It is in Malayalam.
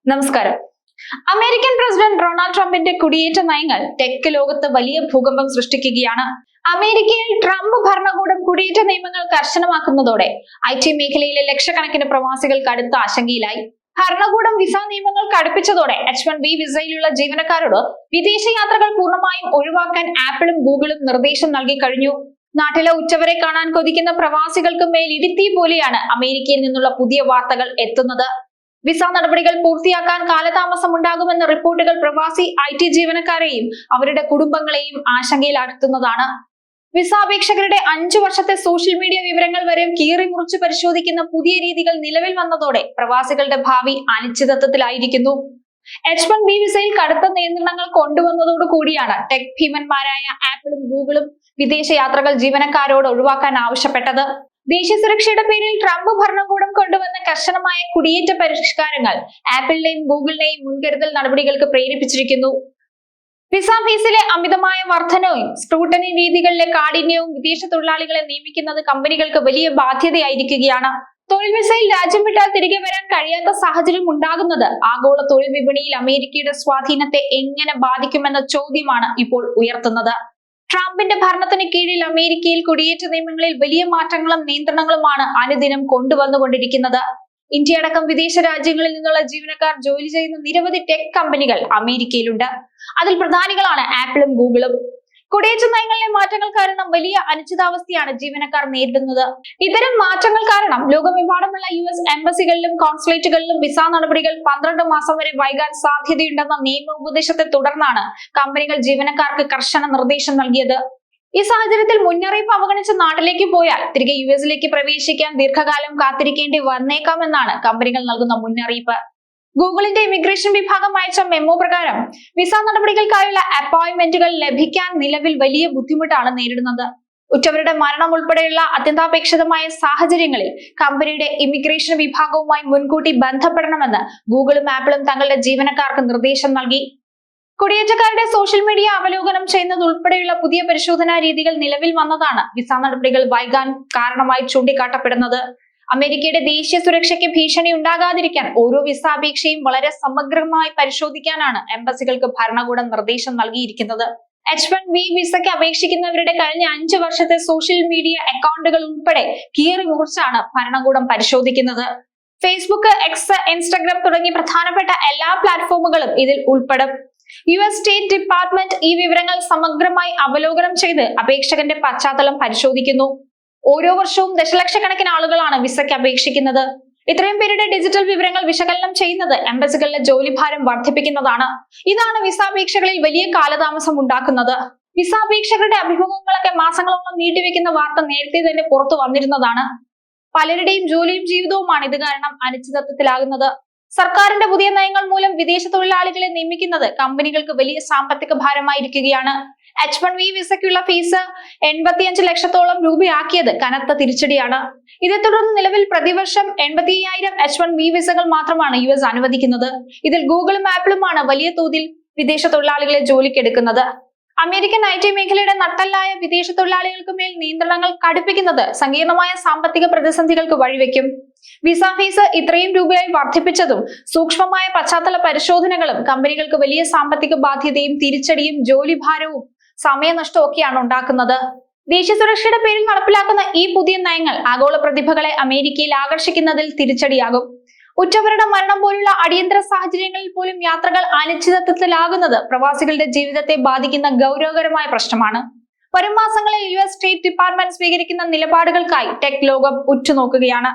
നമസ്കാരം. അമേരിക്കൻ പ്രസിഡന്റ് ഡൊണാൾഡ് ട്രംപിന്റെ കുടിയേറ്റ നയങ്ങൾ ടെക് ലോകത്ത് വലിയ ഭൂകമ്പം സൃഷ്ടിക്കുകയാണ്. അമേരിക്കയിൽ ട്രംപ് ഭരണകൂടം കുടിയേറ്റ നിയമങ്ങൾ കർശനമാക്കുന്നതോടെ IT മേഖലയിലെ ലക്ഷക്കണക്കിന് പ്രവാസികൾ കടുത്ത ആശങ്കയിലായി. ഭരണകൂടം വിസ നിയമങ്ങൾ കടുപ്പിച്ചതോടെ H1B വിസയിലുള്ള ജീവനക്കാരോട് വിദേശ യാത്രകൾ പൂർണ്ണമായും ഒഴിവാക്കാൻ ആപ്പിളും ഗൂഗിളും നിർദ്ദേശം നൽകി കഴിഞ്ഞു. നാട്ടിലെ ഉറ്റവരെ കാണാൻ കൊതിക്കുന്ന പ്രവാസികൾക്ക് മേൽ ഇടിത്തീ പോലെയാണ് അമേരിക്കയിൽ നിന്നുള്ള പുതിയ വാർത്തകൾ എത്തുന്നത്. വിസ നടപടികൾ പൂർത്തിയാക്കാൻ കാലതാമസം ഉണ്ടാകുമെന്ന റിപ്പോർട്ടുകൾ പ്രവാസി IT ജീവനക്കാരെയും അവരുടെ കുടുംബങ്ങളെയും ആശങ്കയിലാഴ്ത്തുന്നതാണ്. വിസ അപേക്ഷകരുടെ 5 വർഷത്തെ സോഷ്യൽ മീഡിയ വിവരങ്ങൾ വരെ കീറി മുറിച്ച് പരിശോധിക്കുന്ന പുതിയ രീതികൾ നിലവിൽ വന്നതോടെ പ്രവാസികളുടെ ഭാവി അനിശ്ചിതത്വത്തിലായിരിക്കുന്നു. H1B വിസയിൽ കടുത്ത നിയന്ത്രണങ്ങൾ കൊണ്ടുവന്നതോടു കൂടിയാണ് ടെക് ഭീമന്മാരായ ആപ്പിളും ഗൂഗിളും വിദേശ യാത്രകൾ ജീവനക്കാരോട് ഒഴിവാക്കാൻ ആവശ്യപ്പെട്ടത്. ദേശീയ സുരക്ഷയുടെ പേരിൽ ട്രംപ് ഭരണകൂടം കൊണ്ടുവന്ന കർശനമായ കുടിയേറ്റ പരിഷ്കാരങ്ങൾ ആപ്പിളിനെയും ഗൂഗിളിനെയും മുൻകരുതൽ നടപടികൾക്ക് പ്രേരിപ്പിച്ചിരിക്കുന്നു. വിസ ഫീസിലെ അമിതമായ വർധനവും സ്ക്രൂട്ടനി രീതികളിലെ കാഠിന്യവും വിദേശ തൊഴിലാളികളെ നിയമിക്കുന്നത് കമ്പനികൾക്ക് വലിയ ബാധ്യതയായിരിക്കുകയാണ്. തൊഴിൽ വിസയിൽ രാജ്യം വിട്ടാൽ തിരികെ വരാൻ കഴിയാത്ത സാഹചര്യം ഉണ്ടാകുന്നത് ആഗോള തൊഴിൽ വിപണിയിൽ അമേരിക്കയുടെ സ്വാധീനത്തെ എങ്ങനെ ബാധിക്കുമെന്ന ചോദ്യമാണ് ഇപ്പോൾ ഉയർത്തുന്നത്. ട്രംപിന്റെ ഭരണത്തിന് കീഴിൽ അമേരിക്കയിൽ കുടിയേറ്റ നിയമങ്ങളിൽ വലിയ മാറ്റങ്ങളും നിയന്ത്രണങ്ങളുമാണ് അനുദിനം കൊണ്ടുവന്നുകൊണ്ടിരിക്കുന്നത്. ഇന്ത്യ അടക്കം വിദേശ രാജ്യങ്ങളിൽ നിന്നുള്ള ജീവനക്കാർ ജോലി ചെയ്യുന്ന നിരവധി ടെക് കമ്പനികൾ അമേരിക്കയിലുണ്ട്. അതിൽ പ്രധാനികളാണ് ആപ്പിളും ഗൂഗിളും. കുടിയേറ്റ നയങ്ങളിലെ മാറ്റങ്ങൾ കാരണം വലിയ അനിശ്ചിതാവസ്ഥയാണ് ജീവനക്കാർ നേരിടുന്നത്. ഇത്തരം മാറ്റങ്ങൾ കാരണം ലോകമെമ്പാടുമുള്ള US എംബസികളിലും കോൺസുലേറ്റുകളിലും വിസ നടപടികൾ 12 മാസം വരെ വൈകാൻ സാധ്യതയുണ്ടെന്ന നിയമോപദേശത്തെ തുടർന്നാണ് കമ്പനികൾ ജീവനക്കാർക്ക് കർശന നിർദ്ദേശം നൽകിയത്. ഈ സാഹചര്യത്തിൽ മുന്നറിയിപ്പ് അവഗണിച്ച് നാട്ടിലേക്ക് പോയാൽ തിരികെ US പ്രവേശിക്കാൻ ദീർഘകാലം കാത്തിരിക്കേണ്ടി വന്നേക്കാമെന്നാണ് കമ്പനികൾ നൽകുന്ന മുന്നറിയിപ്പ്. ഗൂഗിളിന്റെ ഇമിഗ്രേഷൻ വിഭാഗം അയച്ച മെമ്മോ പ്രകാരം വിസ നടപടികൾക്കായുള്ള അപ്പോയിന്റ്മെന്റുകൾ ലഭിക്കാൻ നിലവിൽ വലിയ ബുദ്ധിമുട്ടാണ് നേരിടുന്നത്. ഉറ്റവരുടെ മരണം ഉൾപ്പെടെയുള്ള അത്യന്താപേക്ഷിതമായ സാഹചര്യങ്ങളിൽ കമ്പനിയുടെ ഇമിഗ്രേഷൻ വിഭാഗവുമായി മുൻകൂട്ടി ബന്ധപ്പെടണമെന്ന് ഗൂഗിളും ആപ്പിളും തങ്ങളുടെ ജീവനക്കാർക്ക് നിർദ്ദേശം നൽകി. കുടിയേറ്റക്കാരുടെ സോഷ്യൽ മീഡിയ അവലോകനം ചെയ്യുന്നത് ഉൾപ്പെടെയുള്ള പുതിയ പരിശോധനാ രീതികൾ നിലവിൽ വന്നതാണ് വിസ നടപടികൾ വൈകാൻ കാരണമായി ചൂണ്ടിക്കാട്ടപ്പെടുന്നത്. അമേരിക്കയുടെ ദേശീയ സുരക്ഷയ്ക്ക് ഭീഷണി ഉണ്ടാകാതിരിക്കാൻ ഓരോ വിസ അപേക്ഷയും വളരെ സമഗ്രമായി പരിശോധിക്കാനാണ് എംബസികൾക്ക് ഭരണകൂടം നിർദ്ദേശം നൽകിയിരിക്കുന്നത്. H1B വിസയ്ക്ക് അപേക്ഷിക്കുന്നവരുടെ കഴിഞ്ഞ 5 വർഷത്തെ സോഷ്യൽ മീഡിയ അക്കൗണ്ടുകൾ ഉൾപ്പെടെ കീറി മുറിച്ചാണ് ഭരണകൂടം പരിശോധിക്കുന്നത്. ഫേസ്ബുക്ക്, എക്സ്, ഇൻസ്റ്റഗ്രാം തുടങ്ങി പ്രധാനപ്പെട്ട എല്ലാ പ്ലാറ്റ്ഫോമുകളും ഇതിൽ ഉൾപ്പെടും. US സ്റ്റേറ്റ് ഡിപ്പാർട്ട്മെന്റ് ഈ വിവരങ്ങൾ സമഗ്രമായി അവലോകനം ചെയ്ത് അപേക്ഷകന്റെ പശ്ചാത്തലം പരിശോധിക്കുന്നു. ഓരോ വർഷവും ദശലക്ഷക്കണക്കിന് ആളുകളാണ് വിസയ്ക്ക് അപേക്ഷിക്കുന്നത്. ഇത്രയും പേരുടെ ഡിജിറ്റൽ വിവരങ്ങൾ വിശകലനം ചെയ്യുന്നത് എംബസികളിലെ ജോലിഭാരം വർദ്ധിപ്പിക്കുന്നതാണ്. ഇതാണ് വിസ അപേക്ഷകളിൽ വലിയ കാലതാമസം ഉണ്ടാക്കുന്നത്. വിസ അപേക്ഷകരുടെ അഭിമുഖങ്ങളൊക്കെ മാസങ്ങളോളം നീട്ടിവെക്കുന്ന വാർത്ത നേരത്തെ തന്നെ പുറത്തു വന്നിരുന്നതാണ്. പലരുടെയും ജോലിയും ജീവിതവുമാണ് ഇത് കാരണം അനിശ്ചിതത്വത്തിലാകുന്നത്. സർക്കാരിന്റെ പുതിയ നയങ്ങൾ മൂലം വിദേശ തൊഴിലാളികളെ നിയമിക്കുന്നത് കമ്പനികൾക്ക് വലിയ സാമ്പത്തിക ഭാരമായിരിക്കുകയാണ്. H1B വിസയ്ക്കുള്ള ഫീസ് 85 ലക്ഷത്തോളം രൂപയാക്കിയത് കനത്ത തിരിച്ചടിയാണ്. ഇതേ തുടർന്ന് നിലവിൽ പ്രതിവർഷം 85,000 H1B വിസകൾ മാത്രമാണ് US അനുവദിക്കുന്നത്. ഇതിൽ ഗൂഗിളും ആപ്പിളുമാണ് വലിയ തോതിൽ വിദേശ തൊഴിലാളികളെ ജോലിക്കെടുക്കുന്നത്. അമേരിക്കൻ IT മേഖലയുടെ നട്ടെല്ലായ വിദേശ തൊഴിലാളികൾക്ക് മേൽ നിയന്ത്രണങ്ങൾ കടുപ്പിക്കുന്നത് സങ്കീർണമായ സാമ്പത്തിക പ്രതിസന്ധികൾക്ക് വഴിവെക്കും. വിസ ഫീസ് ഇത്രയും രൂപയായി വർദ്ധിപ്പിച്ചതും സൂക്ഷ്മമായ പശ്ചാത്തല പരിശോധനകളും കമ്പനികൾക്ക് വലിയ സാമ്പത്തിക ബാധ്യതയും തിരിച്ചടിയും ജോലിഭാരവും സമയനഷ്ടവും ഒക്കെയാണ് ഉണ്ടാക്കുന്നത്. ദേശീയ സുരക്ഷയുടെ പേരിൽ നടപ്പിലാക്കുന്ന ഈ പുതിയ നയങ്ങൾ ആഗോള പ്രതിഭകളെ അമേരിക്കയിൽ ആകർഷിക്കുന്നതിൽ തിരിച്ചടിയാകും. ഉറ്റവരുടെ മരണം പോലുള്ള അടിയന്തര സാഹചര്യങ്ങളിൽ പോലും യാത്രകൾ അനിശ്ചിതത്വത്തിലാകുന്നത് പ്രവാസികളുടെ ജീവിതത്തെ ബാധിക്കുന്ന ഗൗരവകരമായ പ്രശ്നമാണ്. വരും മാസങ്ങളിൽ US സ്റ്റേറ്റ് ഡിപ്പാർട്ട്മെന്റ് സ്വീകരിക്കുന്ന നിലപാടുകൾക്കായി ടെക് ലോകം ഉറ്റുനോക്കുകയാണ്.